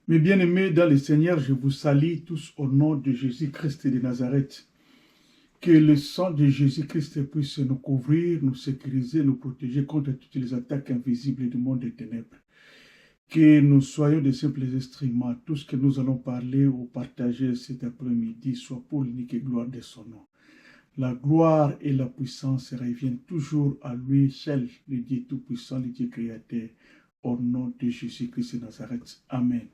Mes bien-aimés dans le Seigneur, je vous salue tous au nom de Jésus-Christ de Nazareth. Que le sang de Jésus-Christ puisse nous couvrir, nous sécuriser, nous protéger contre toutes les attaques invisibles du monde des ténèbres. Que nous soyons de simples instruments. Tout ce que nous allons parler ou partager cet après-midi soit pour l'unique et gloire de son nom. La gloire et la puissance reviennent toujours à lui seul, le Dieu Tout-Puissant, le Dieu Créateur, au nom de Jésus-Christ de Nazareth. Amen.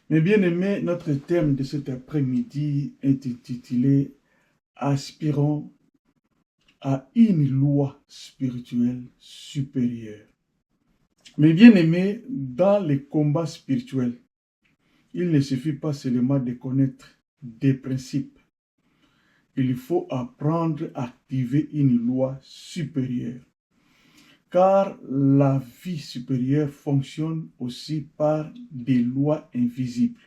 Mes bien-aimés, notre thème de cet après-midi est intitulé « Aspirons à une loi spirituelle supérieure ». Mes bien-aimés, dans les combats spirituels, il ne suffit pas seulement de connaître des principes. Il faut apprendre à activer une loi supérieure. Car la vie supérieure fonctionne aussi par des lois invisibles.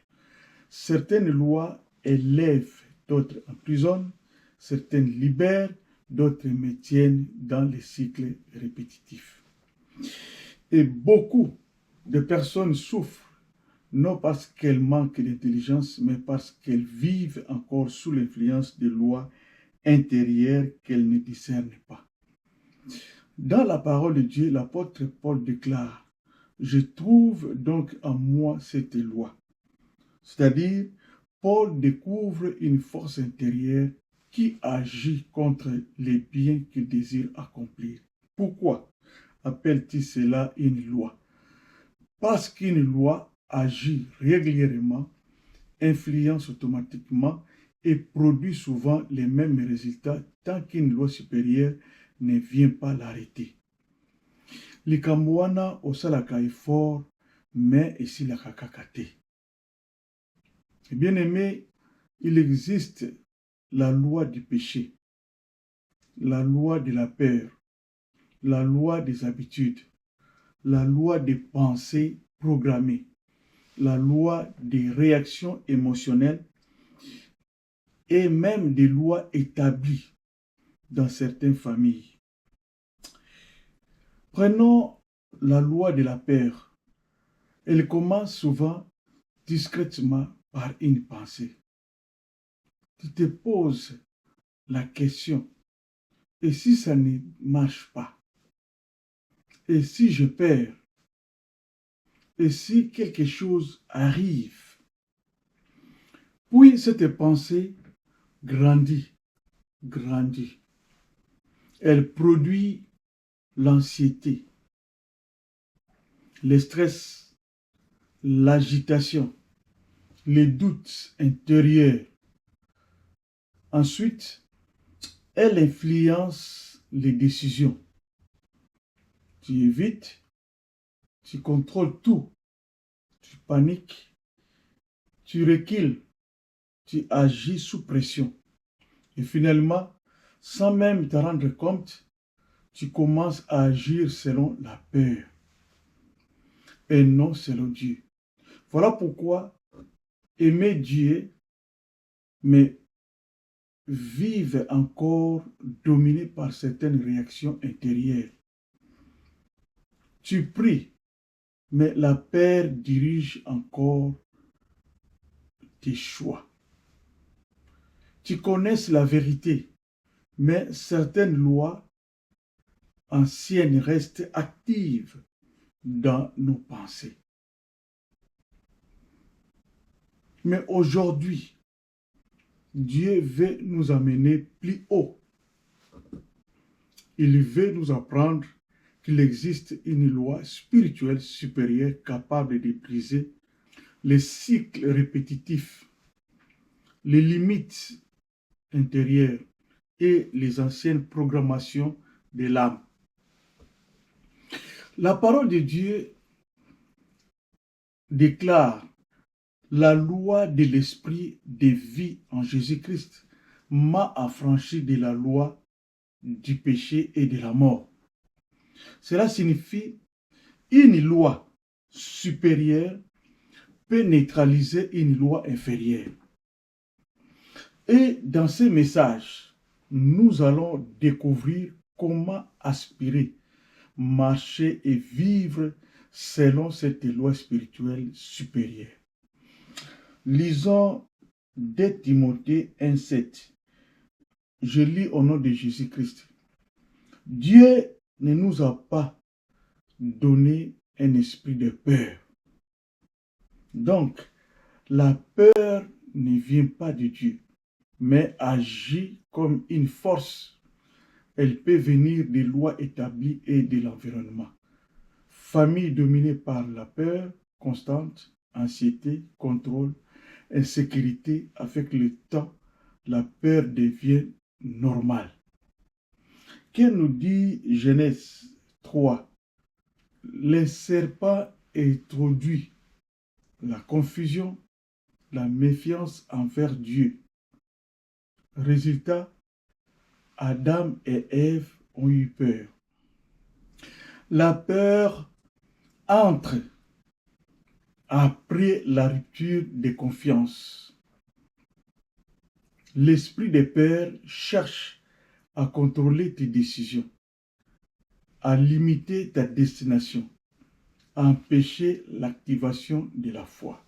Certaines lois élèvent, d'autres emprisonnent, certaines libèrent, d'autres maintiennent dans les cycles répétitifs. Et beaucoup de personnes souffrent, non parce qu'elles manquent d'intelligence, mais parce qu'elles vivent encore sous l'influence de lois intérieures qu'elles ne discernent pas. Dans la parole de Dieu, l'apôtre Paul déclare « Je trouve donc en moi cette loi ». C'est-à-dire, Paul découvre une force intérieure qui agit contre les biens qu'il désire accomplir. Pourquoi appelle-t-il cela une loi? Parce qu'une loi agit régulièrement, influence automatiquement et produit souvent les mêmes résultats tant qu'une loi supérieure ne vient pas l'arrêter. Likamwana osalaka effort, mais ici la kakakate. Bien aimé, il existe la loi du péché, la loi de la peur, la loi des habitudes, la loi des pensées programmées, la loi des réactions émotionnelles et même des lois établies dans certaines familles. Prenons la loi de la peur. Elle commence souvent discrètement par une pensée. Tu te poses la question, et si ça ne marche pas? Et si je perds? Et si quelque chose arrive? Puis cette pensée grandit. Elle produit l'anxiété, le stress, l'agitation, les doutes intérieurs. Ensuite, elle influence les décisions. Tu évites, tu contrôles tout, tu paniques, tu recules, tu agis sous pression. Et finalement, sans même te rendre compte, tu commences à agir selon la peur et non selon Dieu. Voilà pourquoi aimer Dieu, mais vivre encore dominé par certaines réactions intérieures. Tu pries, mais la peur dirige encore tes choix. Tu connais la vérité, mais certaines lois anciennes restent actives dans nos pensées. Mais aujourd'hui, Dieu veut nous amener plus haut. Il veut nous apprendre qu'il existe une loi spirituelle supérieure capable de briser les cycles répétitifs, les limites intérieures et les anciennes programmations de l'âme. La parole de Dieu déclare la loi de l'esprit de vie en Jésus-Christ m'a affranchi de la loi du péché et de la mort. Cela signifie une loi supérieure peut neutraliser une loi inférieure. Et dans ce message, nous allons découvrir comment aspirer, marcher et vivre selon cette loi spirituelle supérieure. Lisons 2 Timothée 1,7. Je lis au nom de Jésus-Christ. Dieu ne nous a pas donné un esprit de peur. Donc, la peur ne vient pas de Dieu, mais agit comme une force. Elle peut venir des lois établies et de l'environnement. Famille dominée par la peur constante, anxiété, contrôle, insécurité, avec le temps, la peur devient normale. Que nous dit Genèse 3? Les serpents introduisent la confusion, la méfiance envers Dieu. Résultat, Adam et Ève ont eu peur. La peur entre après la rupture de confiance. L'esprit de peur cherche à contrôler tes décisions, à limiter ta destination, à empêcher l'activation de la foi.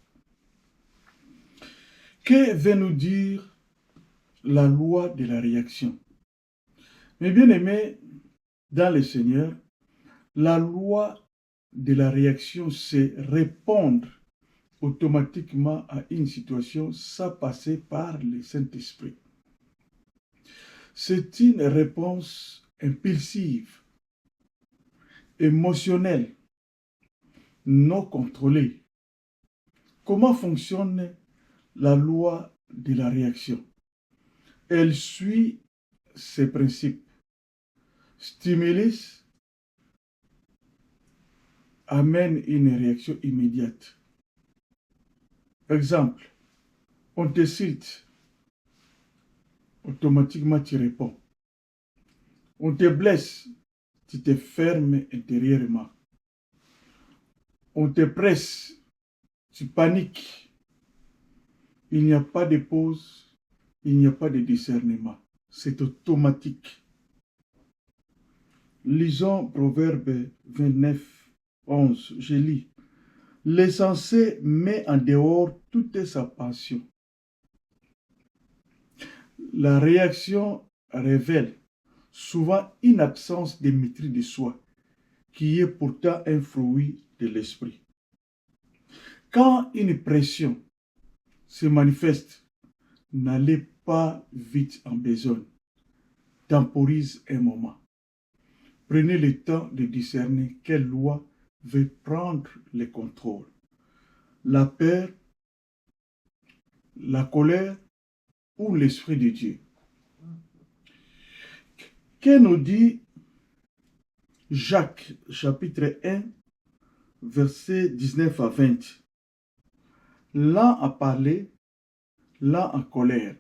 Que veut nous dire la loi de la réaction? Mes bien-aimés, dans le Seigneur, la loi de la réaction, c'est répondre automatiquement à une situation sans passer par le Saint-Esprit. C'est une réponse impulsive, émotionnelle, non contrôlée. Comment fonctionne la loi de la réaction? Elle suit ces principes. Stimulus amène une réaction immédiate. Exemple, on te cite, automatiquement tu réponds. On te blesse, tu te fermes intérieurement. On te presse, tu paniques. Il n'y a pas de pause, il n'y a pas de discernement. C'est automatique. Lisons Proverbe 29, 11. Je lis. L'essentiel met en dehors toute sa passion. La réaction révèle souvent une absence de maîtrise de soi, qui est pourtant un fruit de l'esprit. Quand une pression se manifeste, n'allez pas vite en besogne. Temporise un moment. Prenez le temps de discerner quelle loi veut prendre le contrôle. La peur, la colère ou l'Esprit de Dieu. Que nous dit Jacques, chapitre 1, versets 19 à 20. L'un a parlé, l'un en colère.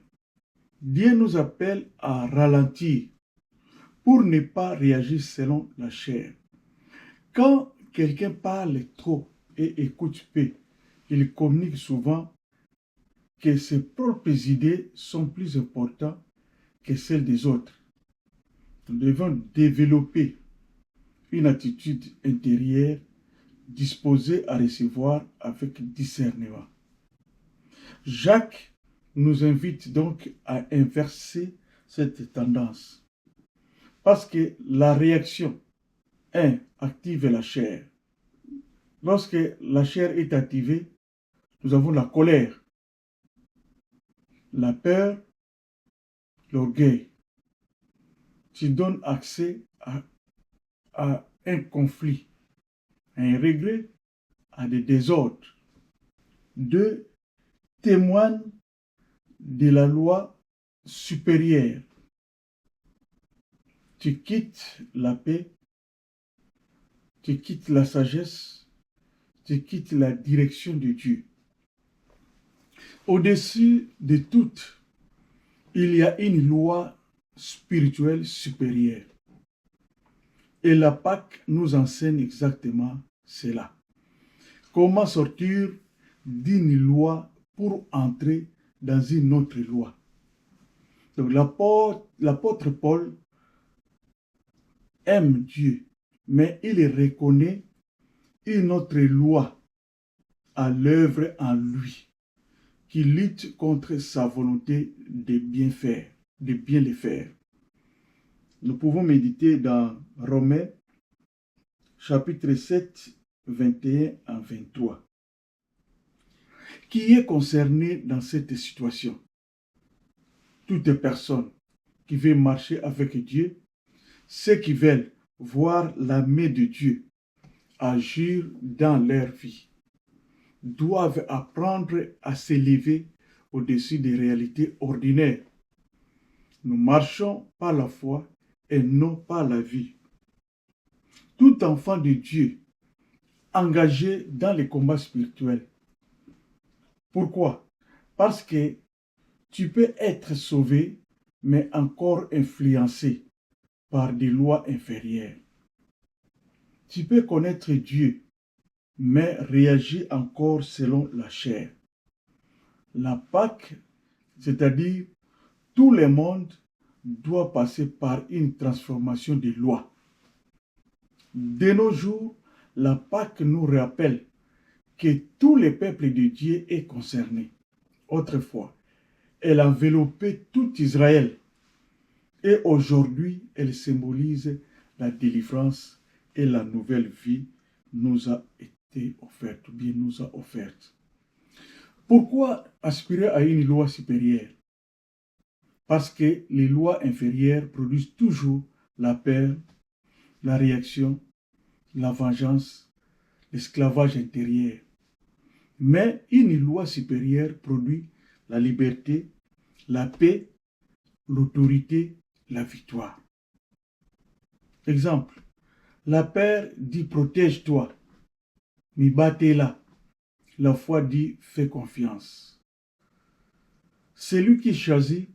Dieu nous appelle à ralentir pour ne pas réagir selon la chair. Quand quelqu'un parle trop et écoute peu, il communique souvent que ses propres idées sont plus importantes que celles des autres. Nous devons développer une attitude intérieure disposée à recevoir avec discernement. Jacques nous invite donc à inverser cette tendance. Parce que la réaction, active la chair. Lorsque la chair est activée, nous avons la colère, la peur, l'orgueil. Tu donnes accès à un conflit, à un regret, à des désordres. 2. Témoigne de la loi supérieure. Tu quittes la paix, tu quittes la sagesse, tu quittes la direction de Dieu. Au-dessus de tout, il y a une loi spirituelle supérieure. Et la Pâque nous enseigne exactement cela. Comment sortir d'une loi pour entrer dans une autre loi. Donc l'apôtre Paul aime Dieu, mais il reconnaît une autre loi à l'œuvre en lui, qui lutte contre sa volonté de bien faire, de bien le faire. Nous pouvons méditer dans Romains, chapitre 7, 21 à 23. Qui est concerné dans cette situation? Toute personne qui veut marcher avec Dieu, ceux qui veulent voir la main de Dieu agir dans leur vie, doivent apprendre à s'élever au-dessus des réalités ordinaires. Nous marchons par la foi et non par la vie. Tout enfant de Dieu engagé dans les combats spirituels. Pourquoi? Parce que tu peux être sauvé, mais encore influencé par des lois inférieures. Tu peux connaître Dieu, mais réagir encore selon la chair. La Pâque, c'est-à-dire tout le monde, doit passer par une transformation des lois. De nos jours, la Pâque nous rappelle que tout le peuple de Dieu est concerné. Autrefois, elle enveloppait tout Israël. Et aujourd'hui, elle symbolise la délivrance et la nouvelle vie nous a été offerte, ou bien nous a offerte. Pourquoi aspirer à une loi supérieure? Parce que les lois inférieures produisent toujours la peur, la réaction, la vengeance, l'esclavage intérieur. Mais une loi supérieure produit la liberté, la paix, l'autorité, la victoire. Exemple, la peur dit protège-toi, mais battez-la. La foi dit fais confiance. Celui qui choisit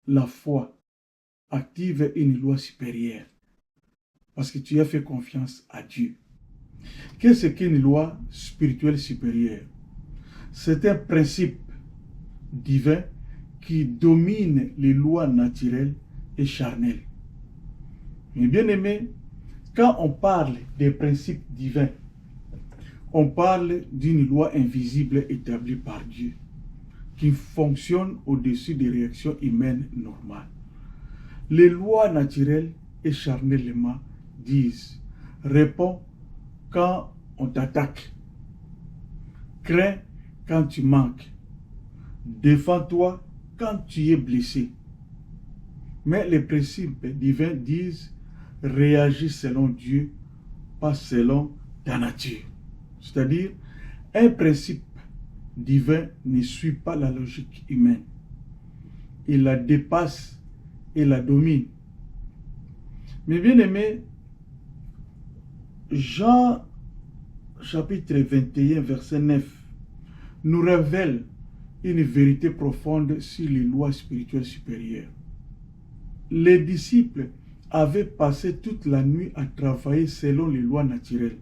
la foi active une loi supérieure parce que tu as fait confiance à Dieu. Qu'est-ce qu'une loi spirituelle supérieure? C'est un principe divin qui domine les lois naturelles et charnelles. Mais bien aimé, quand on parle des principes divins, on parle d'une loi invisible établie par Dieu, qui fonctionne au-dessus des réactions humaines normales. Les lois naturelles et charnellement disent: réponds quand on t'attaque, crains quand tu manques, défends-toi quand tu es blessé. Mais les principes divins disent: réagis selon Dieu, pas selon ta nature. C'est-à-dire, un principe divin ne suit pas la logique humaine. Il la dépasse et la domine. Mais bien aimé, Jean chapitre 21, verset 9, nous révèle une vérité profonde sur les lois spirituelles supérieures. Les disciples avaient passé toute la nuit à travailler selon les lois naturelles,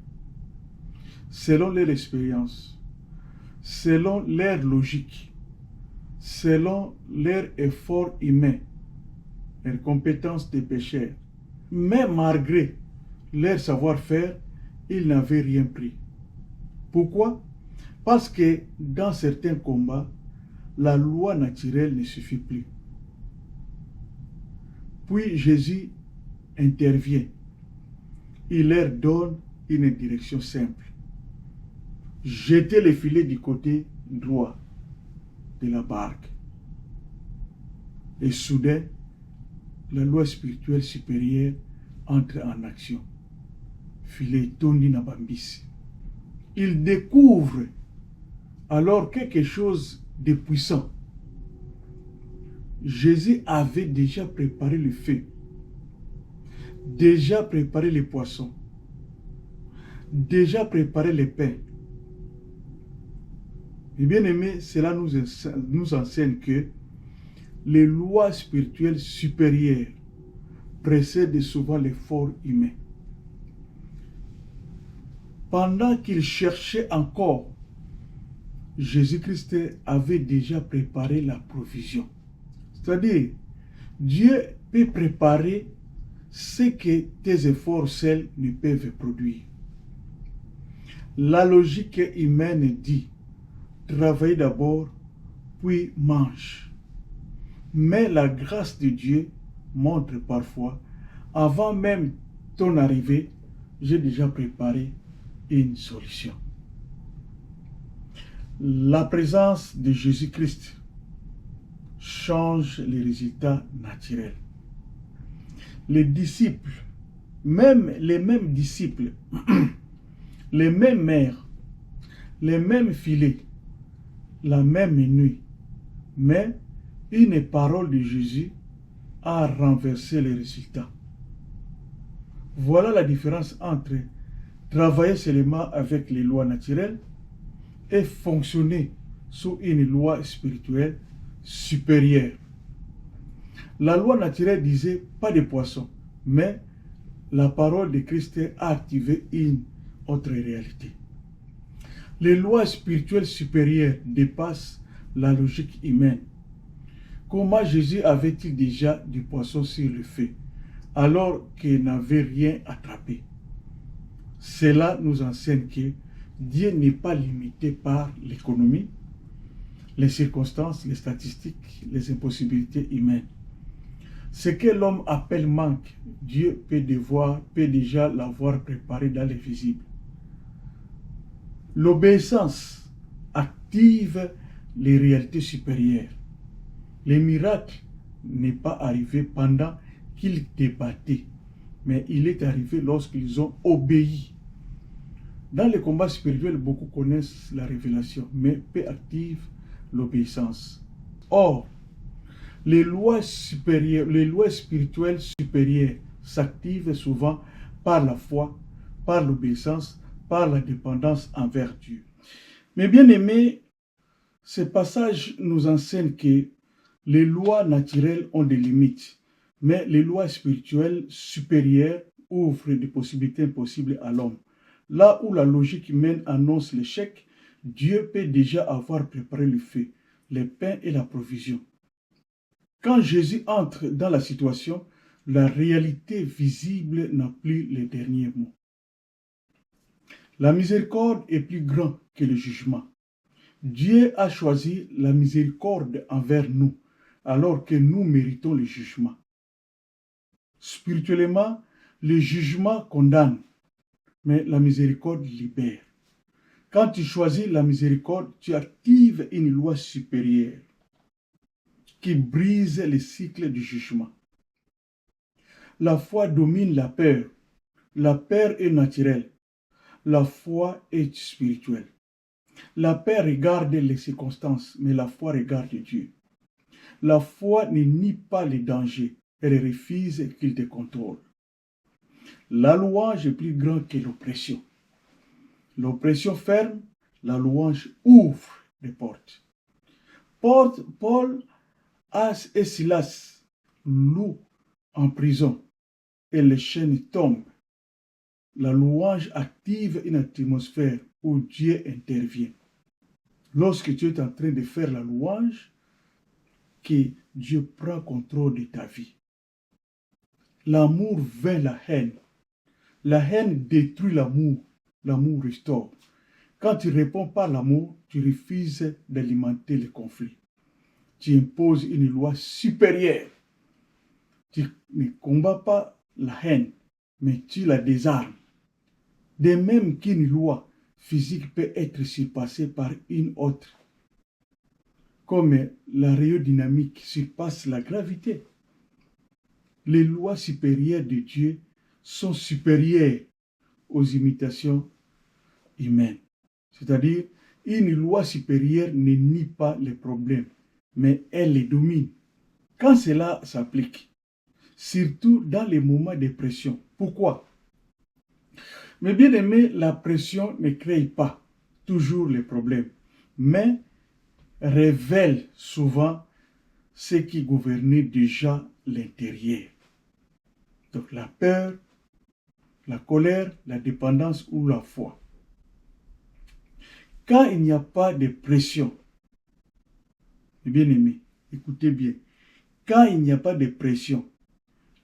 selon leur expérience, selon leur logique, selon leur effort humain, leurs compétences de pécheurs. Mais malgré leur savoir-faire, ils n'avaient rien pris. Pourquoi? Parce que dans certains combats, la loi naturelle ne suffit plus. Puis Jésus intervient. Il leur donne une direction simple. Jetez les filets du côté droit de la barque. Et soudain, la loi spirituelle supérieure entre en action. Filet tondi na bambisi. Il découvre alors quelque chose de puissant. Jésus avait déjà préparé le feu, déjà préparé les poissons, déjà préparé les pains. Et bien aimé, cela nous enseigne que les lois spirituelles supérieures précèdent souvent l'effort humain. Pendant qu'il cherchait encore, Jésus-Christ avait déjà préparé la provision. C'est-à-dire, Dieu peut préparer ce que tes efforts seuls ne peuvent produire. La logique humaine dit, travaille d'abord, puis mange. Mais la grâce de Dieu montre parfois, avant même ton arrivée, j'ai déjà préparé une solution. La présence de Jésus-Christ change les résultats naturels. Les disciples, même les mêmes disciples, les mêmes mères, les mêmes filets, la même nuit, mais une parole de Jésus a renversé les résultats. Voilà la différence entre travailler seulement avec les lois naturelles et fonctionner sous une loi spirituelle supérieure. La loi naturelle disait pas de poissons, mais la parole de Christ a activé une autre réalité. Les lois spirituelles supérieures dépassent la logique humaine. Comment Jésus avait-il déjà du poisson sur le feu alors qu'il n'avait rien attrapé? Cela nous enseigne que Dieu n'est pas limité par l'économie, les circonstances, les statistiques, les impossibilités humaines. Ce que l'homme appelle manque, Dieu peut déjà l'avoir préparé dans les visibles. L'obéissance active les réalités supérieures. Le miracle n'est pas arrivé pendant qu'ils débattaient, mais il est arrivé lorsqu'ils ont obéi. Dans les combats spirituels, beaucoup connaissent la révélation, mais peu activent l'obéissance. Or, les lois spirituelles supérieures s'activent souvent par la foi, par l'obéissance, par la dépendance envers Dieu. Mais bien aimés, ce passage nous enseigne que les lois naturelles ont des limites, mais les lois spirituelles supérieures ouvrent des possibilités impossibles à l'homme. Là où la logique humaine annonce l'échec, Dieu peut déjà avoir préparé le feu, les pains et la provision. Quand Jésus entre dans la situation, la réalité visible n'a plus les derniers mots. La miséricorde est plus grande que le jugement. Dieu a choisi la miséricorde envers nous, alors que nous méritons le jugement. Spirituellement, le jugement condamne, mais la miséricorde libère. Quand tu choisis la miséricorde, tu actives une loi supérieure qui brise les cycles du jugement. La foi domine la peur. La peur est naturelle. La foi est spirituelle. La peur regarde les circonstances, mais la foi regarde Dieu. La foi ne nie pas les dangers, elle refuse qu'il te contrôle. La louange est plus grande que l'oppression. L'oppression ferme, la louange ouvre les portes. Paul et Silas louent en prison et les chaînes tombent. La louange active une atmosphère où Dieu intervient. Lorsque tu es en train de faire la louange, que Dieu prend contrôle de ta vie. L'amour vainc la haine. La haine détruit l'amour. L'amour restaure. Quand tu réponds par l'amour, tu refuses d'alimenter le conflit. Tu imposes une loi supérieure. Tu ne combats pas la haine, mais tu la désarmes. De même qu'une loi physique peut être surpassée par une autre, comme l'aérodynamique surpasse la gravité. Les lois supérieures de Dieu sont supérieures aux imitations humaines. C'est-à-dire, une loi supérieure ne nie pas les problèmes, mais elle les domine. Quand cela s'applique, surtout dans les moments de pression. Pourquoi? Mais bien aimé, la pression ne crée pas toujours les problèmes, mais révèle souvent ce qui gouvernait déjà l'intérieur. Donc la peur, la colère, la dépendance ou la foi. Quand il n'y a pas de pression, bien aimé, écoutez bien, quand il n'y a pas de pression,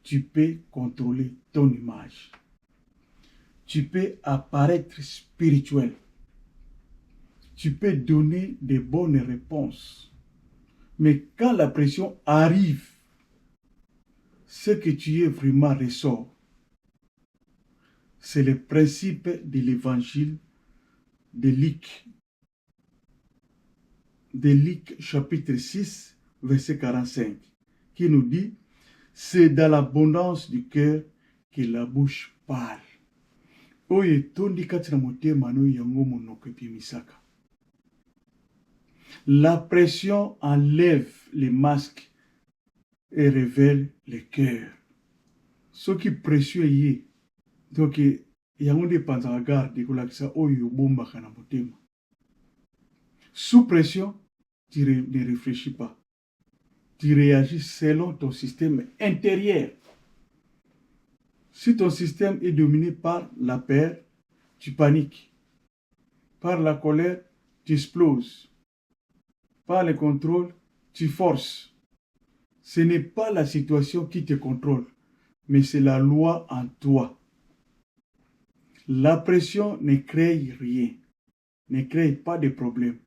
tu peux contrôler ton image. Tu peux apparaître spirituel. Tu peux donner des bonnes réponses. Mais quand la pression arrive, ce que tu es vraiment ressort. C'est le principe de l'évangile de Luc. De Luc chapitre 6, verset 45, qui nous dit, c'est dans l'abondance du cœur que la bouche parle. La pression enlève les masques et révèle le cœur. Ce qui est précieux est, donc, il y a un dépend à garde que ça oyo bomba kana motema. Sous pression, tu ne réfléchis pas. Tu réagis selon ton système intérieur. Si ton système est dominé par la peur, tu paniques. Par la colère, tu exploses. Par le contrôle, tu forces. Ce n'est pas la situation qui te contrôle, mais c'est la loi en toi. La pression ne crée rien, ne crée pas de problème.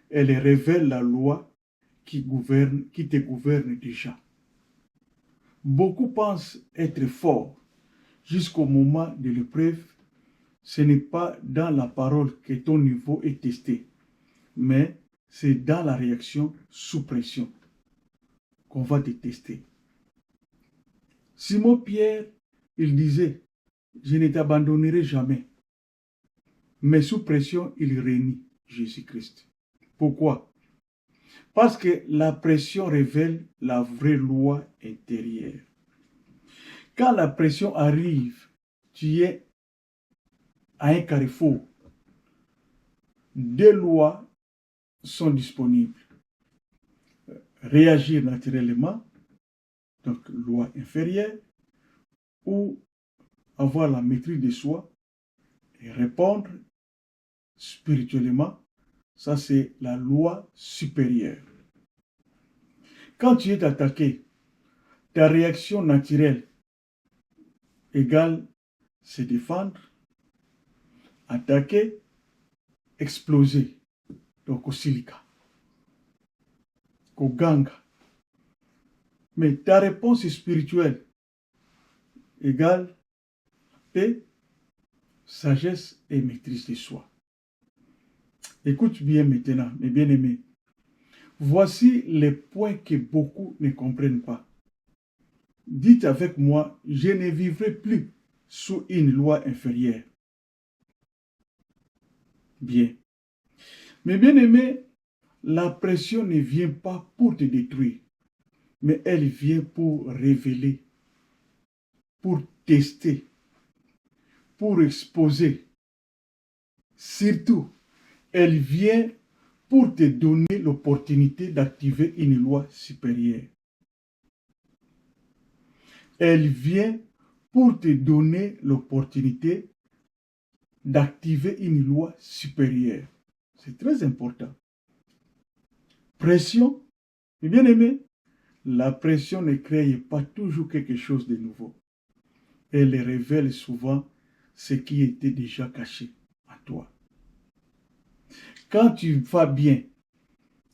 Elle révèle la loi qui te gouverne déjà. Beaucoup pensent être forts jusqu'au moment de l'épreuve. Ce n'est pas dans la parole que ton niveau est testé, mais c'est dans la réaction sous pression qu'on va te tester. Simon Pierre, il disait, je ne t'abandonnerai jamais. Mais sous pression, il renie Jésus-Christ. Pourquoi? Parce que la pression révèle la vraie loi intérieure. Quand la pression arrive, tu es à un carrefour. Deux lois sont disponibles. Réagir naturellement, donc loi inférieure, ou avoir la maîtrise de soi et répondre spirituellement, ça c'est la loi supérieure. Quand tu es attaqué, ta réaction naturelle égale se défendre, attaquer, exploser. Donc au silica, au ganga. Mais ta réponse spirituelle égale paix, sagesse et maîtrise de soi. Écoute bien maintenant, mes bien-aimés. Voici les points que beaucoup ne comprennent pas. Dites avec moi, je ne vivrai plus sous une loi inférieure. Bien. Mes bien-aimés, la pression ne vient pas pour te détruire, mais elle vient pour révéler, pour tester, pour exposer. Surtout, elle vient pour te donner l'opportunité d'activer une loi supérieure. Elle vient pour te donner l'opportunité d'activer une loi supérieure. C'est très important. Pression, bien aimé, la pression ne crée pas toujours quelque chose de nouveau. Elle révèle souvent ce qui était déjà caché en toi. Quand tu vas bien,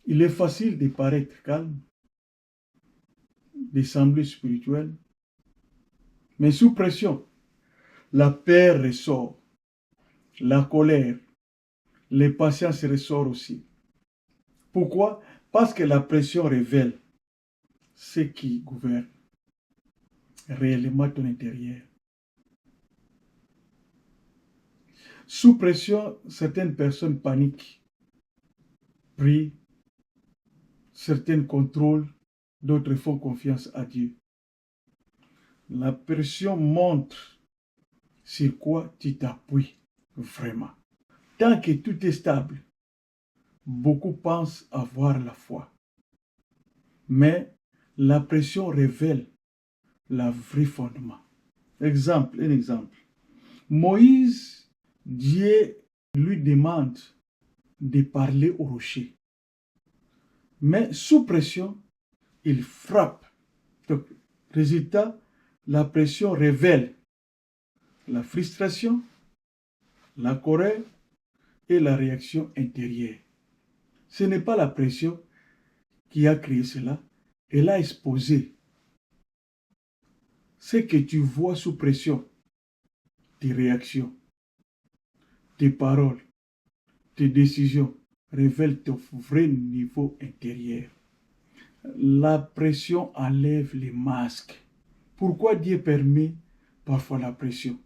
il est facile de paraître calme, de sembler spirituel, mais sous pression, la peur ressort, la colère, l'impatience ressort aussi. Pourquoi? Parce que la pression révèle ce qui gouverne réellement ton intérieur. Sous pression, certaines personnes paniquent, prient, certaines contrôlent, d'autres font confiance à Dieu. La pression montre sur quoi tu t'appuies vraiment. Tant que tout est stable, beaucoup pensent avoir la foi. Mais la pression révèle le vrai fondement. Un exemple. Moïse, Dieu lui demande de parler au rocher. Mais sous pression, il frappe. Donc, résultat, La pression révèle la frustration, la colère et la réaction intérieure. Ce n'est pas la pression qui a créé cela, elle a exposé ce que tu vois sous pression, tes réactions, tes paroles, tes décisions révèlent ton vrai niveau intérieur. La pression enlève les masques. Pourquoi Dieu permet parfois la pression?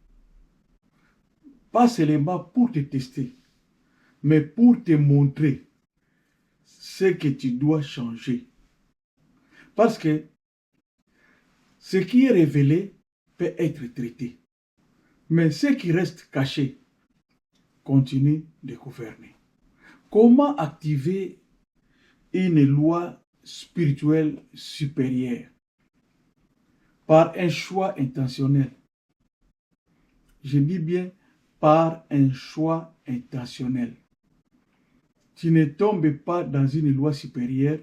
Pas seulement pour te tester, mais pour te montrer ce que tu dois changer. Parce que ce qui est révélé peut être traité. Mais ce qui reste caché continue de gouverner. Comment activer une loi spirituelle supérieure? Par un choix intentionnel. Je dis bien par un choix intentionnel. Tu ne tombes pas dans une loi supérieure,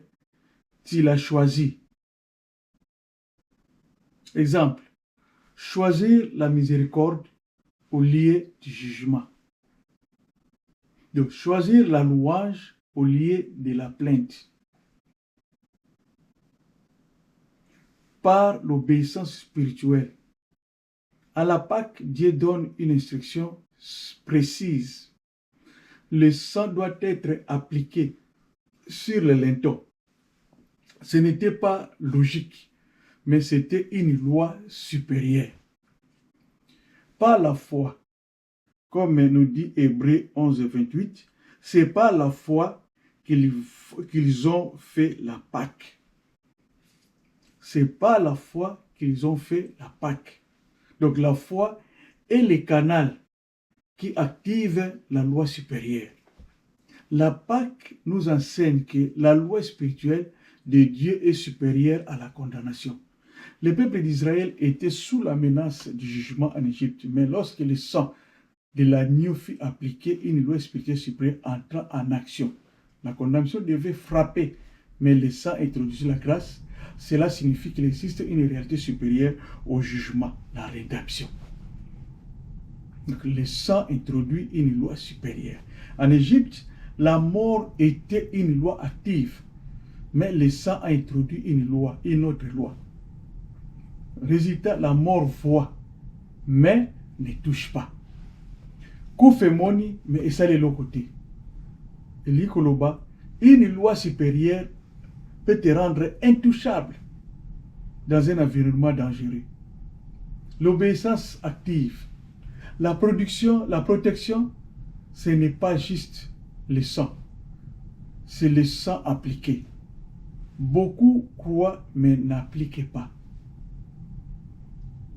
tu l'as choisi. Exemple, choisir la miséricorde au lieu du jugement. Donc, choisir la louange au lieu de la plainte. Par l'obéissance spirituelle. À la Pâque, Dieu donne une instruction précise. Le sang doit être appliqué sur le linteau. Ce n'était pas logique, mais c'était une loi supérieure. Par la foi, comme nous dit Hébreux 11, 28, c'est par la foi qu'ils ont fait la Pâque. C'est par la foi qu'ils ont fait la Pâque. Donc la foi est le canal qui active la loi supérieure. La Pâque nous enseigne que la loi spirituelle de Dieu est supérieure à la condamnation. Le peuple d'Israël était sous la menace du jugement en Égypte, mais lorsque le sang de l'agneau fut appliqué, une loi spirituelle supérieure entra en action. La condamnation devait frapper, mais le sang introduit la grâce. Cela signifie qu'il existe une réalité supérieure au jugement, la rédemption. Donc le sang introduit une loi supérieure. En Égypte, la mort était une loi active, mais le sang a introduit une autre loi. Résultat, la mort voit, mais ne touche pas. Koufemoni, mais ça de l'autre côté. Une loi supérieure peut te rendre intouchable dans un environnement dangereux. L'obéissance active, la protection, ce n'est pas juste le sang, c'est le sang appliqué. Beaucoup croient mais n'appliquent pas.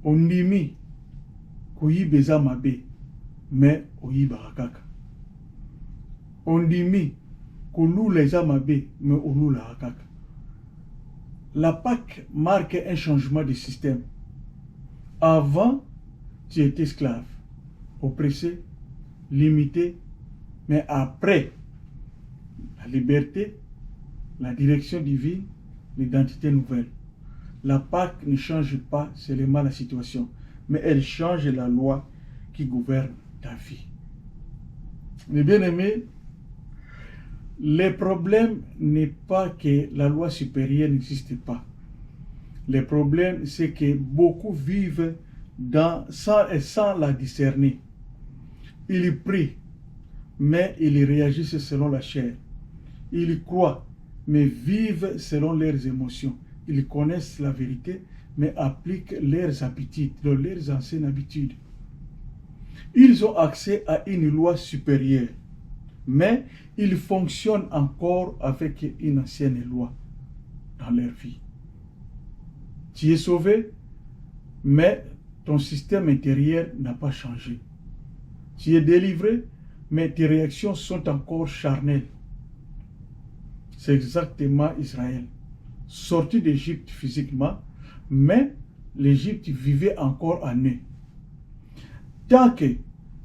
On dit koyi beza mabe, mais oyi barakaka. On dit kolou les mabe, mais olou la hakaka. La Pâque marque un changement de système. Avant, tu étais esclave, oppressé, limité, mais après, la liberté, la direction divine, l'identité nouvelle. La Pâque ne change pas seulement la situation, mais elle change la loi qui gouverne ta vie. Mes bien-aimés, le problème n'est pas que la loi supérieure n'existe pas. Le problème, c'est que beaucoup vivent sans la discerner. Ils prient, mais ils réagissent selon la chair. Ils croient, mais vivent selon leurs émotions. Ils connaissent la vérité, mais appliquent leurs habitudes, leurs anciennes habitudes. Ils ont accès à une loi supérieure, mais ils fonctionnent encore avec une ancienne loi dans leur vie. Tu es sauvé, mais ton système intérieur n'a pas changé. Tu es délivré, mais tes réactions sont encore charnelles. C'est exactement Israël. Sorti d'Égypte physiquement, mais l'Égypte vivait encore en eux. Tant que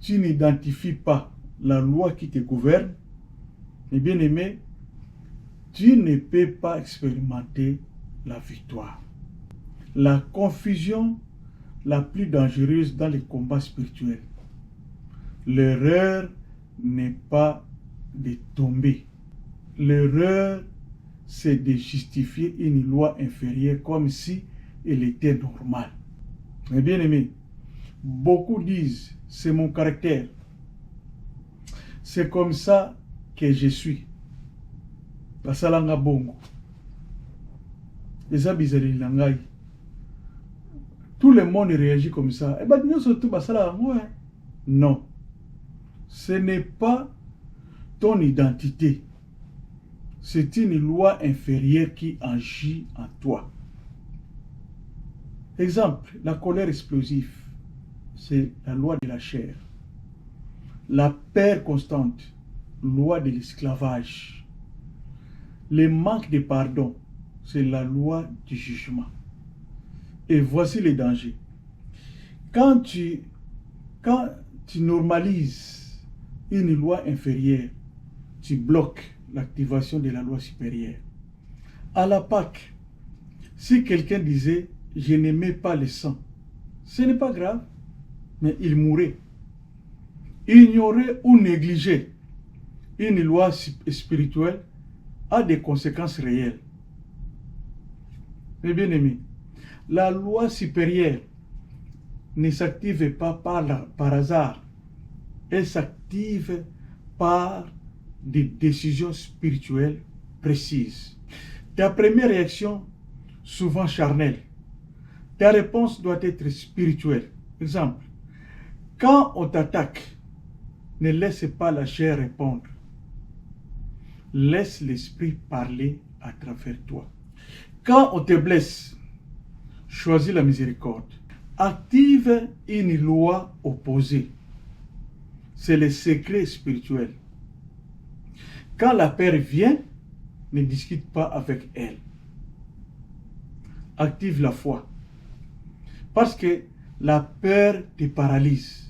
tu n'identifies pas la loi qui te gouverne, mes bien-aimés, tu ne peux pas expérimenter la victoire. La confusion la plus dangereuse dans les combats spirituels. L'erreur n'est pas de tomber. L'erreur, c'est de justifier une loi inférieure comme si elle était normale. Mais bien aimé, beaucoup disent, c'est mon caractère. C'est comme ça que je suis. Basalanga bongo. Et ça, bizarre, tout le monde réagit comme ça. Et bien, nous surtout, non. Ce n'est pas ton identité. C'est une loi inférieure qui agit en toi. Exemple, la colère explosive, c'est la loi de la chair. La peur constante, loi de l'esclavage. Le manque de pardon, c'est la loi du jugement. Et voici les dangers. Quand tu normalises une loi inférieure, tu bloques l'activation de la loi supérieure. À la Pâque, si quelqu'un disait « je n'aimais pas le sang », ce n'est pas grave, mais il mourrait. Ignorer ou négliger une loi spirituelle a des conséquences réelles. Mes bien-aimés, la loi supérieure ne s'active pas par hasard. Elle s'active par des décisions spirituelles précises. Ta première réaction, souvent charnelle. Ta réponse doit être spirituelle. Exemple, quand on t'attaque, ne laisse pas la chair répondre. Laisse l'esprit parler à travers toi. Quand on te blesse, choisis la miséricorde. Active une loi opposée. C'est le secret spirituel. Quand la peur vient, ne discute pas avec elle. Active la foi. Parce que la peur te paralyse.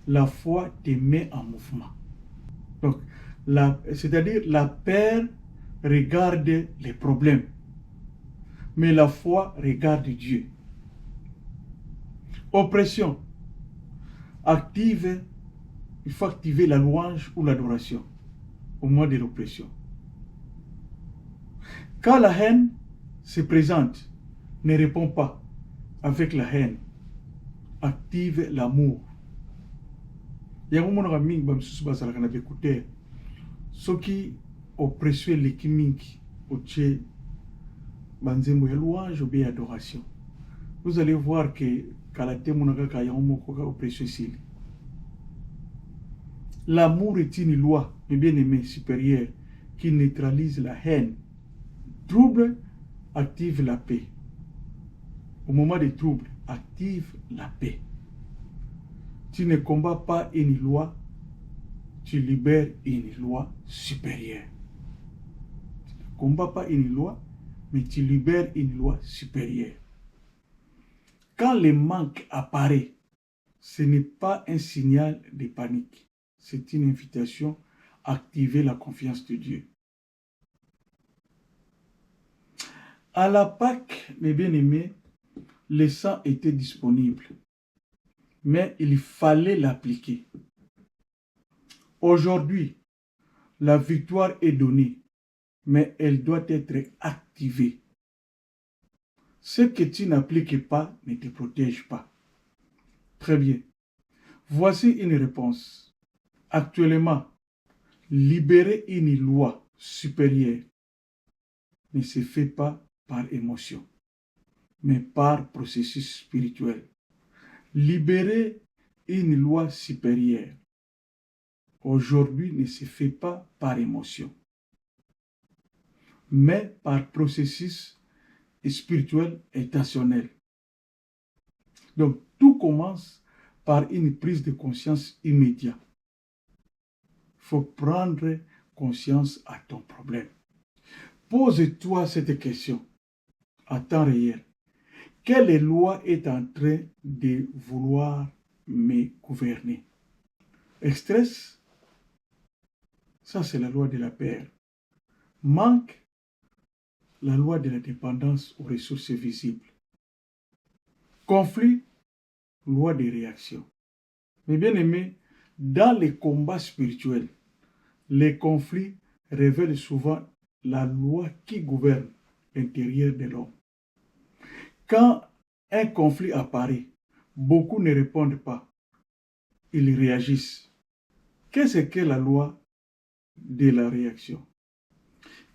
La foi te met en mouvement. Donc, c'est-à-dire la peur regarde les problèmes. Mais la foi regarde Dieu. Oppression. Il faut activer la louange ou l'adoration au moment de l'oppression. Quand la haine se présente, ne réponds pas avec la haine. Active l'amour. Il y a un moment où il y a écouté ceux qui oppression les kimink au tché banzembo ya louange ou bien adoration. Vous allez voir que kalate monaka kaya omokoka oppression ici. L'amour est une loi, mes bien-aimés, supérieure, qui neutralise la haine. Trouble active la paix. Au moment des troubles, active la paix. Tu ne combats pas une loi, tu libères une loi supérieure. Tu ne combats pas une loi, mais tu libères une loi supérieure. Quand le manque apparaît, ce n'est pas un signal de panique. C'est une invitation à activer la confiance de Dieu. À la Pâque, mes bien-aimés, le sang était disponible, mais il fallait l'appliquer. Aujourd'hui, la victoire est donnée, mais elle doit être activée. Ce que tu n'appliques pas ne te protège pas. Très bien. Voici une réponse. Actuellement, libérer une loi supérieure ne se fait pas par émotion, mais par processus spirituel. Libérer une loi supérieure aujourd'hui ne se fait pas par émotion, mais par processus spirituel intentionnel. Donc, tout commence par une prise de conscience immédiate. Il faut prendre conscience à ton problème. Pose-toi cette question à temps réel. Quelle loi est en train de vouloir me gouverner? Stress, ça c'est la loi de la peur. Manque, la loi de la dépendance aux ressources visibles. Conflit, loi de réaction. Mais bien aimé, dans les combats spirituels, les conflits révèlent souvent la loi qui gouverne l'intérieur de l'homme. Quand un conflit apparaît, beaucoup ne répondent pas, ils réagissent. Qu'est-ce que la loi de la réaction?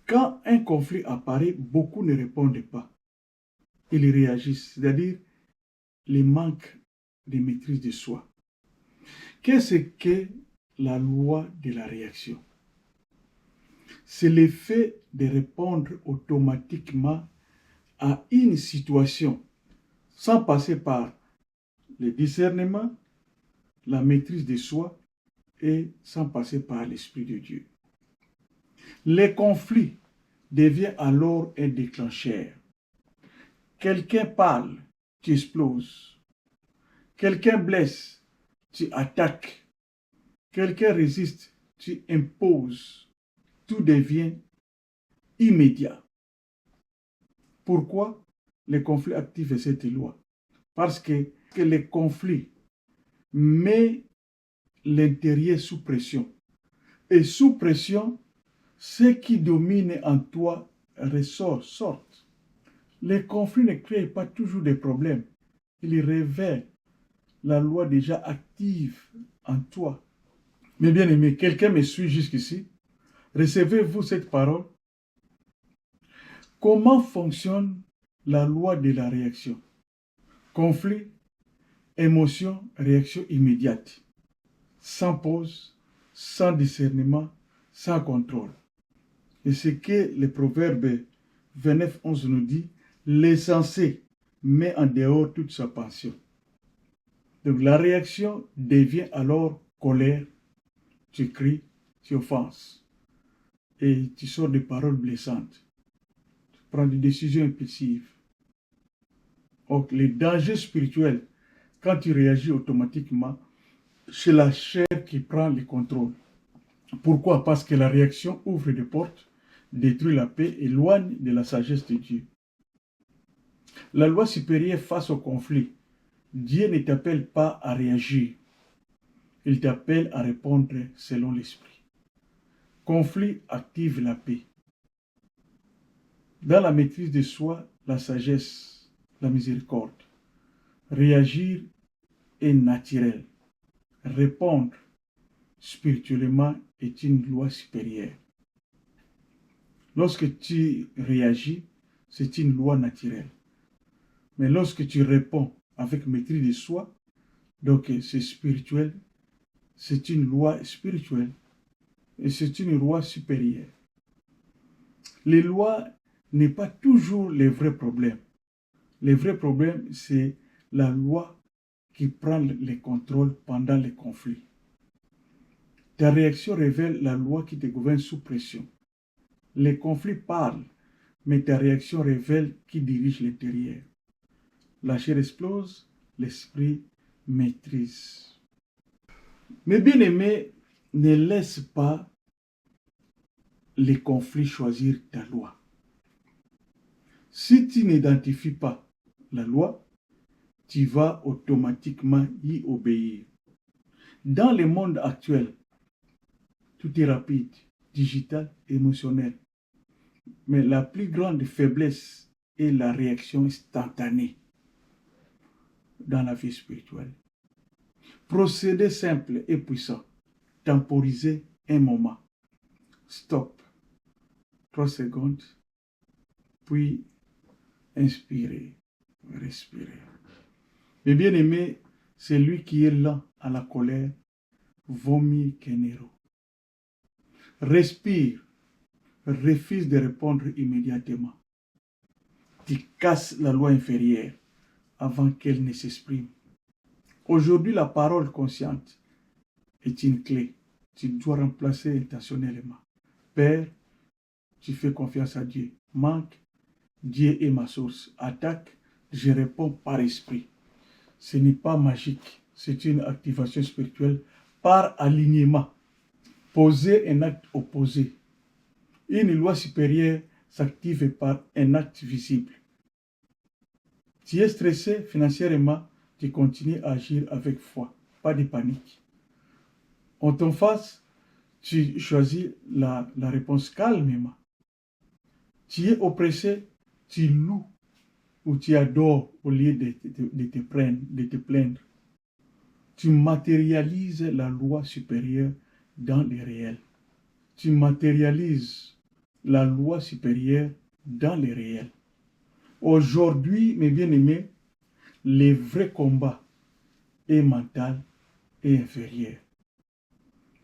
Quand un conflit apparaît, beaucoup ne répondent pas, ils réagissent, c'est-à-dire le manque de maîtrise de soi. Qu'est-ce que la loi de la réaction? C'est l'effet de répondre automatiquement à une situation sans passer par le discernement, la maîtrise de soi et sans passer par l'Esprit de Dieu. Les conflits deviennent alors un déclencheur. Quelqu'un parle, tu exploses. Quelqu'un blesse, tu attaques. Quelqu'un résiste, tu imposes. Tout devient immédiat. Pourquoi les conflits activent cette loi? Parce que les conflits mettent l'intérieur sous pression. Et sous pression, ce qui domine en toi sort. Les conflits ne créent pas toujours des problèmes. Ils révèlent la loi déjà active en toi. Mais bien aimé, quelqu'un me suit jusqu'ici? Recevez-vous cette parole? Comment fonctionne la loi de la réaction? Conflit, émotion, réaction immédiate. Sans pause, sans discernement, sans contrôle. Et ce que le proverbe 29:11 nous dit, l'essentiel met en dehors toute sa passion. Donc la réaction devient alors colère, tu cries, tu offenses et tu sors des paroles blessantes. Tu prends des décisions impulsives. Donc les dangers spirituels, quand tu réagis automatiquement, c'est la chair qui prend le contrôle. Pourquoi? Parce que la réaction ouvre des portes, détruit la paix, éloigne de la sagesse de Dieu. La loi supérieure face au conflit. Dieu ne t'appelle pas à réagir. Il t'appelle à répondre selon l'esprit. Conflit active la paix. Dans la maîtrise de soi, la sagesse, la miséricorde. Réagir est naturel. Répondre spirituellement est une loi supérieure. Lorsque tu réagis, c'est une loi naturelle. Mais lorsque tu réponds avec maîtrise de soi, donc c'est spirituel, c'est une loi spirituelle et c'est une loi supérieure. Les lois n'est pas toujours les vrais problèmes. Les vrais problèmes, c'est la loi qui prend le contrôle pendant les conflits. Ta réaction révèle la loi qui te gouverne sous pression. Les conflits parlent, mais ta réaction révèle qui dirige l'intérieur. La chair explose, l'esprit maîtrise. Mais bien aimé, ne laisse pas les conflits choisir ta loi. Si tu n'identifies pas la loi, tu vas automatiquement y obéir. Dans le monde actuel, tout est rapide, digital, émotionnel. Mais la plus grande faiblesse est la réaction instantanée dans la vie spirituelle. Procédé simple et puissant. Temporiser un moment. Stop. 3 secondes. Puis inspirer. Respirer. Mais bien aimé, celui qui est lent à la colère vaut mieux qu'un héros. Respire. Refuse de répondre immédiatement. Tu casses la loi inférieure avant qu'elle ne s'exprime. Aujourd'hui, la parole consciente est une clé. Tu dois remplacer intentionnellement. Père, tu fais confiance à Dieu. Manque, Dieu est ma source. Attaque, je réponds par esprit. Ce n'est pas magique, c'est une activation spirituelle par alignement. Poser un acte opposé. Une loi supérieure s'active par un acte visible. Tu es stressé financièrement, tu continues à agir avec foi, pas de panique. En ton face, tu choisis la réponse calmement. Tu es oppressé, tu loues ou tu adores au lieu de te plaindre. Tu matérialises la loi supérieure dans le réel. Tu matérialises la loi supérieure dans le réel. Aujourd'hui, mes bien-aimés, le vrai combat est mental et inférieur.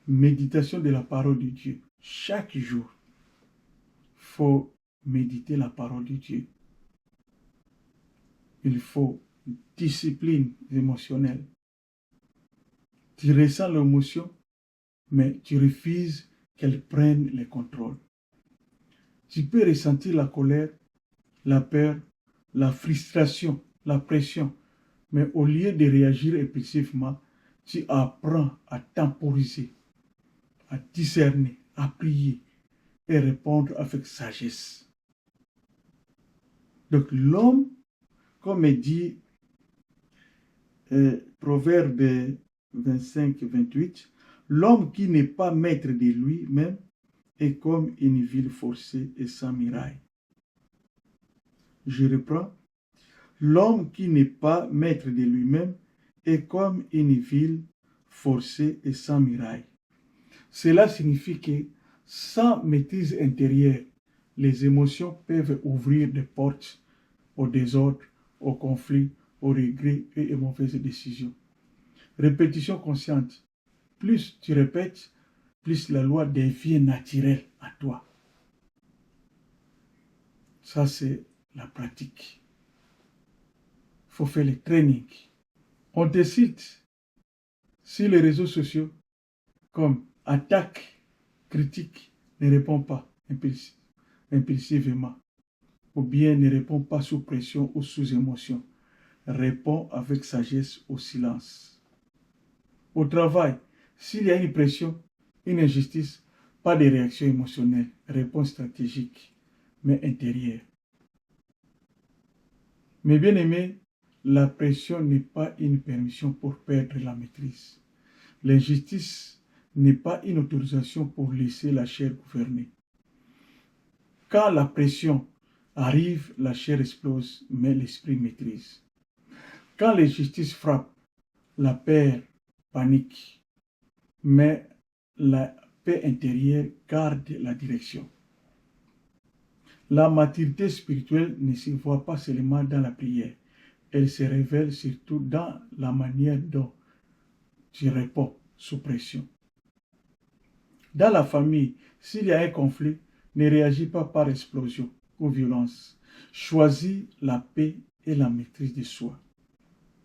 Méditation de la parole de Dieu. Chaque jour, il faut méditer la parole de Dieu. Il faut discipline émotionnelle. Tu ressens l'émotion, mais tu refuses qu'elle prenne le contrôle. Tu peux ressentir la colère, la peur, la frustration, la pression, mais au lieu de réagir impulsivement, tu apprends à temporiser, à discerner, à prier et répondre avec sagesse. Donc l'homme, comme il dit Proverbe 25-28, l'homme qui n'est pas maître de lui-même est comme une ville forcée et sans muraille. Je reprends. L'homme qui n'est pas maître de lui-même est comme une ville forcée et sans muraille. Cela signifie que sans maîtrise intérieure, les émotions peuvent ouvrir des portes au désordre, au conflit, au regret et aux mauvaises décisions. Répétition consciente. Plus tu répètes, plus la loi devient naturelle à toi. Ça, c'est la pratique. Il faut faire le training. On te cite sur les réseaux sociaux comme attaque, critique, ne répond pas impulsivement, ou bien ne répond pas sous pression ou sous émotion. Réponds avec sagesse au silence. Au travail, s'il y a une pression, une injustice, pas de réaction émotionnelle, réponse stratégique, mais intérieure. Mes bien-aimés, la pression n'est pas une permission pour perdre la maîtrise. L'injustice n'est pas une autorisation pour laisser la chair gouverner. Quand la pression arrive, la chair explose, mais l'esprit maîtrise. Quand l'injustice frappe, la peur panique, mais la paix intérieure garde la direction. La maturité spirituelle ne se voit pas seulement dans la prière, elle se révèle surtout dans la manière dont tu réponds sous pression. Dans la famille, s'il y a un conflit, ne réagis pas par explosion ou violence. Choisis la paix et la maîtrise de soi.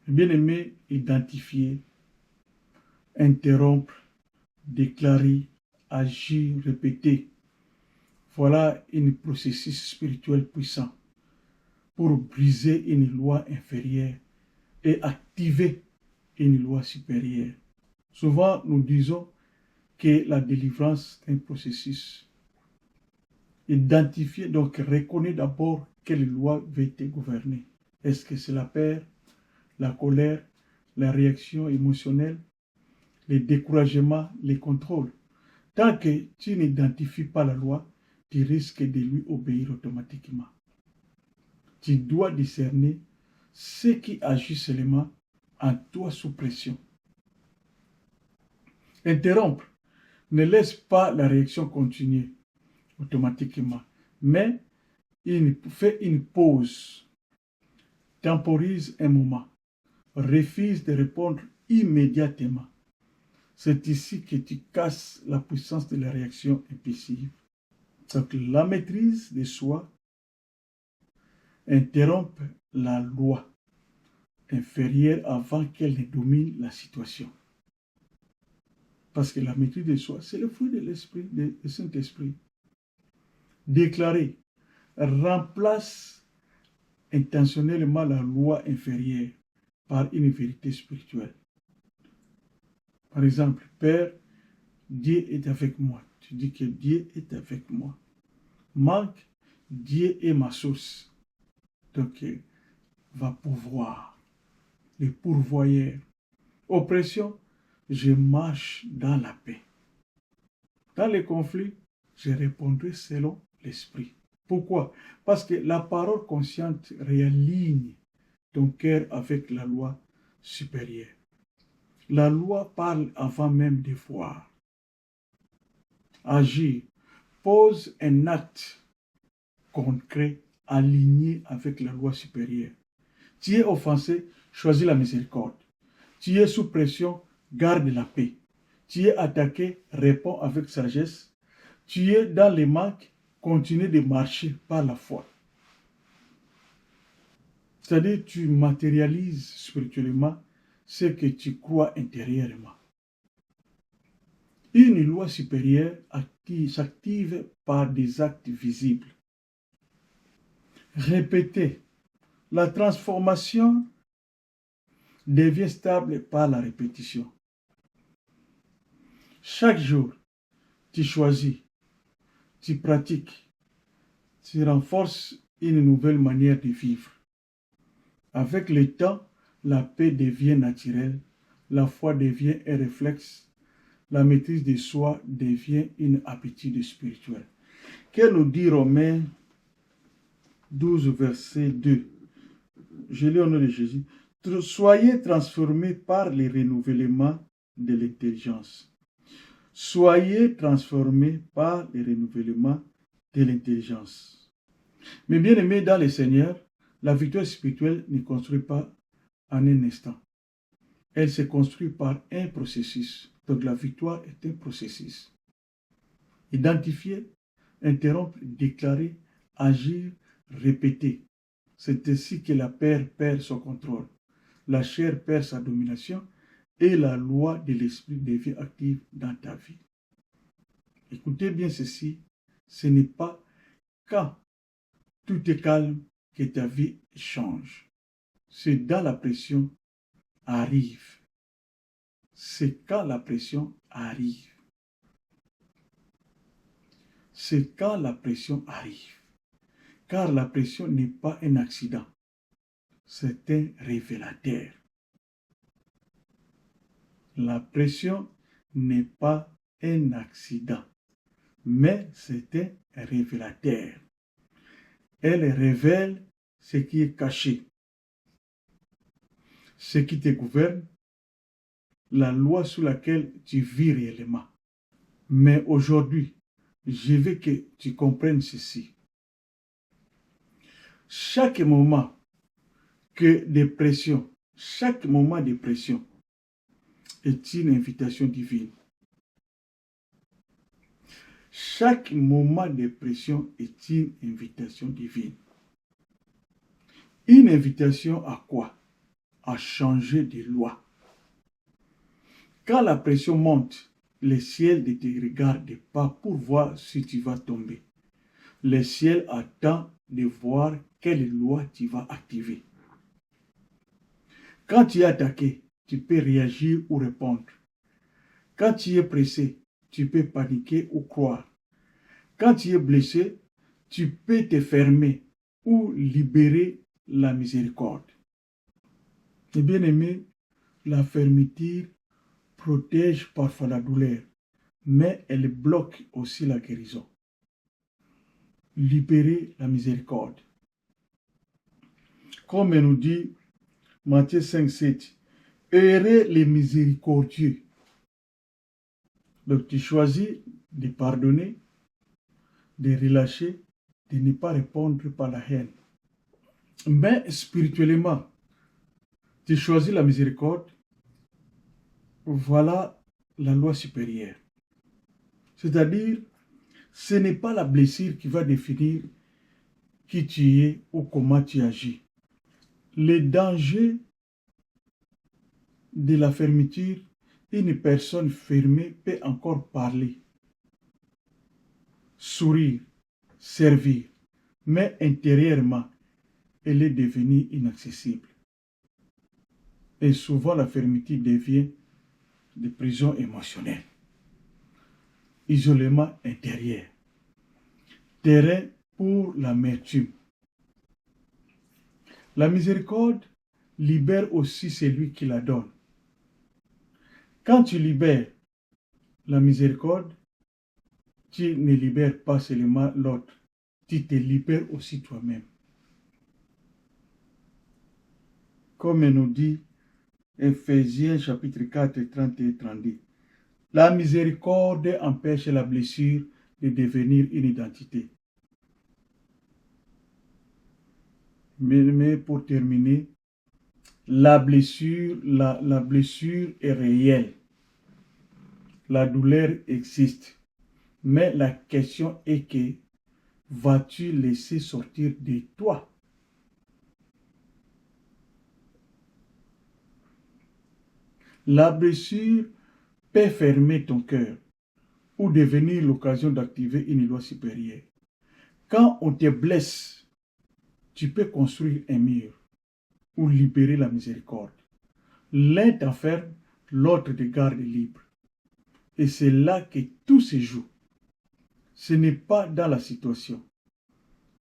Bien-aimé, identifier, interrompre, déclarer, agir, répéter. Voilà un processus spirituel puissant pour briser une loi inférieure et activer une loi supérieure. Souvent, nous disons que la délivrance est un processus. Identifier, donc reconnaître d'abord quelle loi veut te gouverner. Est-ce que c'est la peur, la colère, la réaction émotionnelle, le découragement, les contrôles? Tant que tu n'identifies pas la loi, tu risques de lui obéir automatiquement. Tu dois discerner ce qui agit seulement en toi sous pression. Interrompre. Ne laisse pas la réaction continuer automatiquement, mais fais une pause. Temporise un moment. Refuse de répondre immédiatement. C'est ici que tu casses la puissance de la réaction impulsive. Donc la maîtrise de soi interrompt la loi inférieure avant qu'elle ne domine la situation. Parce que la maîtrise de soi, c'est le fruit de l'esprit, du Saint-Esprit. Déclarer remplace intentionnellement la loi inférieure par une vérité spirituelle. Par exemple, Père, Dieu est avec moi. Tu dis que Dieu est avec moi. Manque, Dieu est ma source. Donc, va pouvoir. le pourvoyeur. Oppression, je marche dans la paix. Dans les conflits, je répondrai selon l'esprit. Pourquoi? Parce que la parole consciente réaligne ton cœur avec la loi supérieure. La loi parle avant même de voir. Agir pose un acte concret aligné avec la loi supérieure. Tu es offensé, choisis la miséricorde. Tu es sous pression, garde la paix. Tu es attaqué, réponds avec sagesse. Tu es dans les manques, continue de marcher par la foi. C'est-à-dire, tu matérialises spirituellement ce que tu crois intérieurement. Une loi supérieure s'active par des actes visibles. Répétez. La transformation devient stable par la répétition. Chaque jour, tu choisis, tu pratiques, tu renforces une nouvelle manière de vivre. Avec le temps, la paix devient naturelle, la foi devient un réflexe, la maîtrise de soi devient une habitude spirituelle. Que nous dit Romains 12, verset 2? Je lis au nom de Jésus. Soyez transformés par le renouvellement de l'intelligence. Soyez transformés par le renouvellement de l'intelligence. Mais bien aimés dans le Seigneur, la victoire spirituelle ne construit pas en un instant. Elle se construit par un processus. Donc la victoire est un processus. Identifier, interrompre, déclarer, agir, répéter. C'est ainsi que la paix perd son contrôle, la chair perd sa domination et la loi de l'esprit devient active dans ta vie. Écoutez bien ceci, ce n'est pas quand tout est calme que ta vie change. C'est dans la pression arrive. C'est quand la pression arrive. C'est quand la pression arrive. Car la pression n'est pas un accident. C'est un révélateur. La pression n'est pas un accident, mais c'est un révélateur. Elle révèle ce qui est caché, ce qui te gouverne, la loi sous laquelle tu vis réellement. Mais aujourd'hui, je veux que tu comprennes ceci. Chaque moment de pression, chaque moment de pression est une invitation divine. Chaque moment de pression est une invitation divine. Une invitation à quoi? À changer de loi. Quand la pression monte, le ciel ne te regarde pas pour voir si tu vas tomber. Le ciel attend de voir quelle loi tu vas activer. Quand tu es attaqué, tu peux réagir ou répondre. Quand tu es pressé, tu peux paniquer ou croire. Quand tu es blessé, tu peux te fermer ou libérer la miséricorde. Et bien aimé, la fermeture protège parfois la douleur, mais elle bloque aussi la guérison. Libérer la miséricorde. Comme nous dit Matthieu 5, 7, heureux les miséricordieux. Donc tu choisis de pardonner, de relâcher, de ne pas répondre par la haine. Mais spirituellement, tu choisis la miséricorde. Voilà la loi supérieure. C'est-à-dire, ce n'est pas la blessure qui va définir qui tu es ou comment tu agis. Le danger de la fermeture, une personne fermée peut encore parler, sourire, servir, mais intérieurement, elle est devenue inaccessible. Et souvent, la fermeture devient des prisons émotionnelles, isolement intérieur, terrain pour l'amertume. La miséricorde libère aussi celui qui la donne. Quand tu libères la miséricorde, tu ne libères pas seulement l'autre, tu te libères aussi toi-même. Comme nous dit Ephésiens chapitre 4, 30 et 32. La miséricorde empêche la blessure de devenir une identité. Mais pour terminer, la blessure est réelle. La douleur existe. Mais la question est que vas-tu laisser sortir de toi? La blessure peut fermer ton cœur ou devenir l'occasion d'activer une loi supérieure. Quand on te blesse, tu peux construire un mur ou libérer la miséricorde. L'un t'enferme, l'autre te garde libre. Et c'est là que tout se joue. Ce n'est pas dans la situation,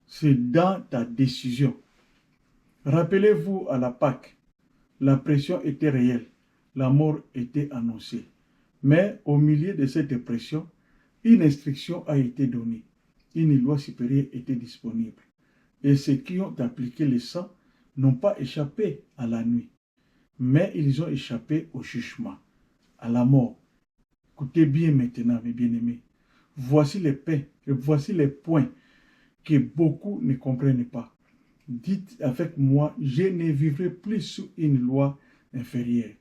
c'est dans ta décision. Rappelez-vous à la Pâque, la pression était réelle, la mort était annoncée. Mais au milieu de cette pression, une instruction a été donnée. Une loi supérieure était disponible. Et ceux qui ont appliqué le sang n'ont pas échappé à la nuit, mais ils ont échappé au jugement, à la mort. Écoutez bien maintenant, mes bien-aimés. Voici les points que beaucoup ne comprennent pas. Dites avec moi, je ne vivrai plus sous une loi inférieure.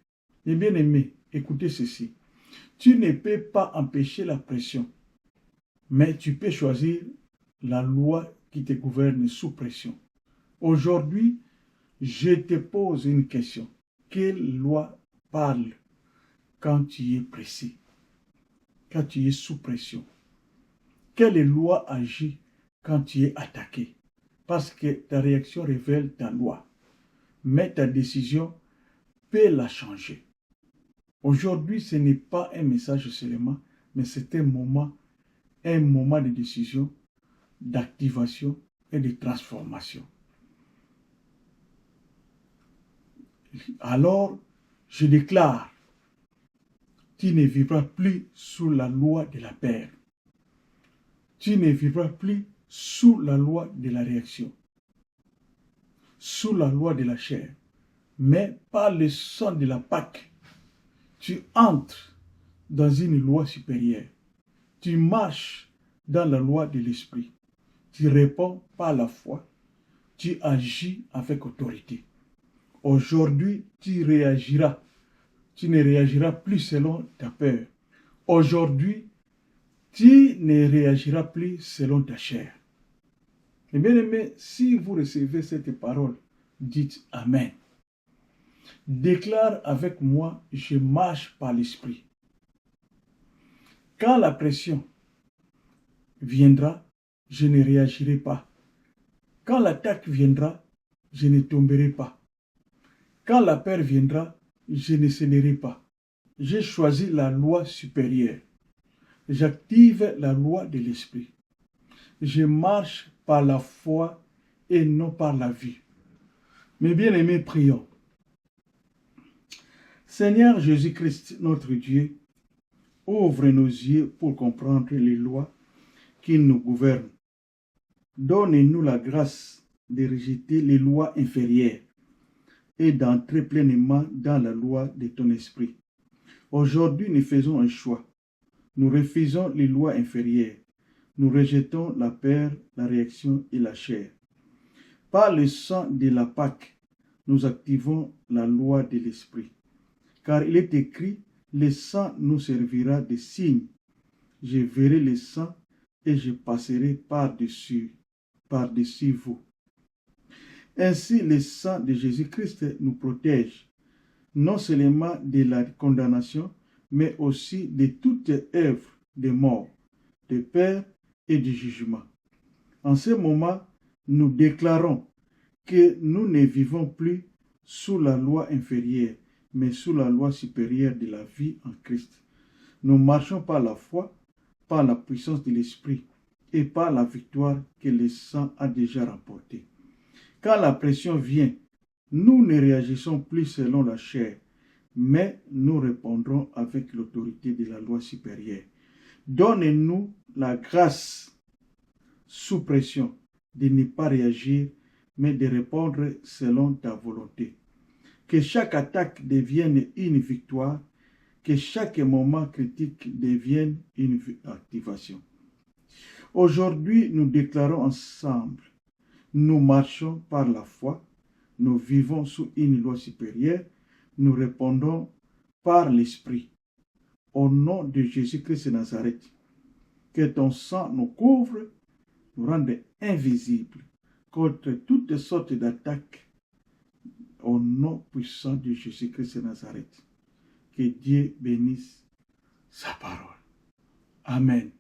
Mes bien-aimés, écoutez ceci. Tu ne peux pas empêcher la pression, mais tu peux choisir la loi qui te gouverne sous pression. Aujourd'hui, je te pose une question. Quelle loi parle quand tu es pressé, quand tu es sous pression? Quelle loi agit quand tu es attaqué? Parce que ta réaction révèle ta loi, mais ta décision peut la changer. Aujourd'hui, ce n'est pas un message seulement, mais c'est un moment de décision, d'activation et de transformation. Alors, je déclare, tu ne vivras plus sous la loi de la peur. Tu ne vivras plus sous la loi de la réaction, sous la loi de la chair, mais par le sang de la Pâque. Tu entres dans une loi supérieure. Tu marches dans la loi de l'esprit. Tu réponds par la foi. Tu agis avec autorité. Aujourd'hui, tu réagiras. Tu ne réagiras plus selon ta peur. Aujourd'hui, tu ne réagiras plus selon ta chair. Et bien aimé, si vous recevez cette parole, dites Amen. Déclare avec moi, je marche par l'esprit. Quand la pression viendra, je ne réagirai pas. Quand l'attaque viendra, je ne tomberai pas. Quand la peur viendra, je ne céderai pas. J'ai choisi la loi supérieure. J'active la loi de l'esprit. Je marche par la foi et non par la vue. Mes bien-aimés, prions. Seigneur Jésus-Christ, notre Dieu, ouvre nos yeux pour comprendre les lois qui nous gouvernent. Donne-nous la grâce de rejeter les lois inférieures et d'entrer pleinement dans la loi de ton esprit. Aujourd'hui, nous faisons un choix. Nous refusons les lois inférieures. Nous rejetons la peur, la réaction et la chair. Par le sang de la Pâque, nous activons la loi de l'esprit. Car il est écrit, le sang nous servira de signe. Je verrai le sang et je passerai par-dessus vous. Ainsi, le sang de Jésus-Christ nous protège, non seulement de la condamnation, mais aussi de toute œuvre de mort, de peur et de jugement. En ce moment, nous déclarons que nous ne vivons plus sous la loi inférieure, mais sous la loi supérieure de la vie en Christ. Nous marchons par la foi, par la puissance de l'Esprit et par la victoire que le sang a déjà remportée. Quand la pression vient, Nous ne réagissons plus selon la chair, mais nous répondrons avec l'autorité de la loi supérieure. Donne-nous la grâce, sous pression, de ne pas réagir, mais de répondre selon ta volonté. Que chaque attaque devienne une victoire, que chaque moment critique devienne une activation. Aujourd'hui, nous déclarons ensemble, nous marchons par la foi, nous vivons sous une loi supérieure, nous répondons par l'Esprit. Au nom de Jésus-Christ de Nazareth, que ton sang nous couvre, nous rende invisibles contre toutes sortes d'attaques. Au nom puissant de Jésus-Christ de Nazareth, que Dieu bénisse sa parole. Amen.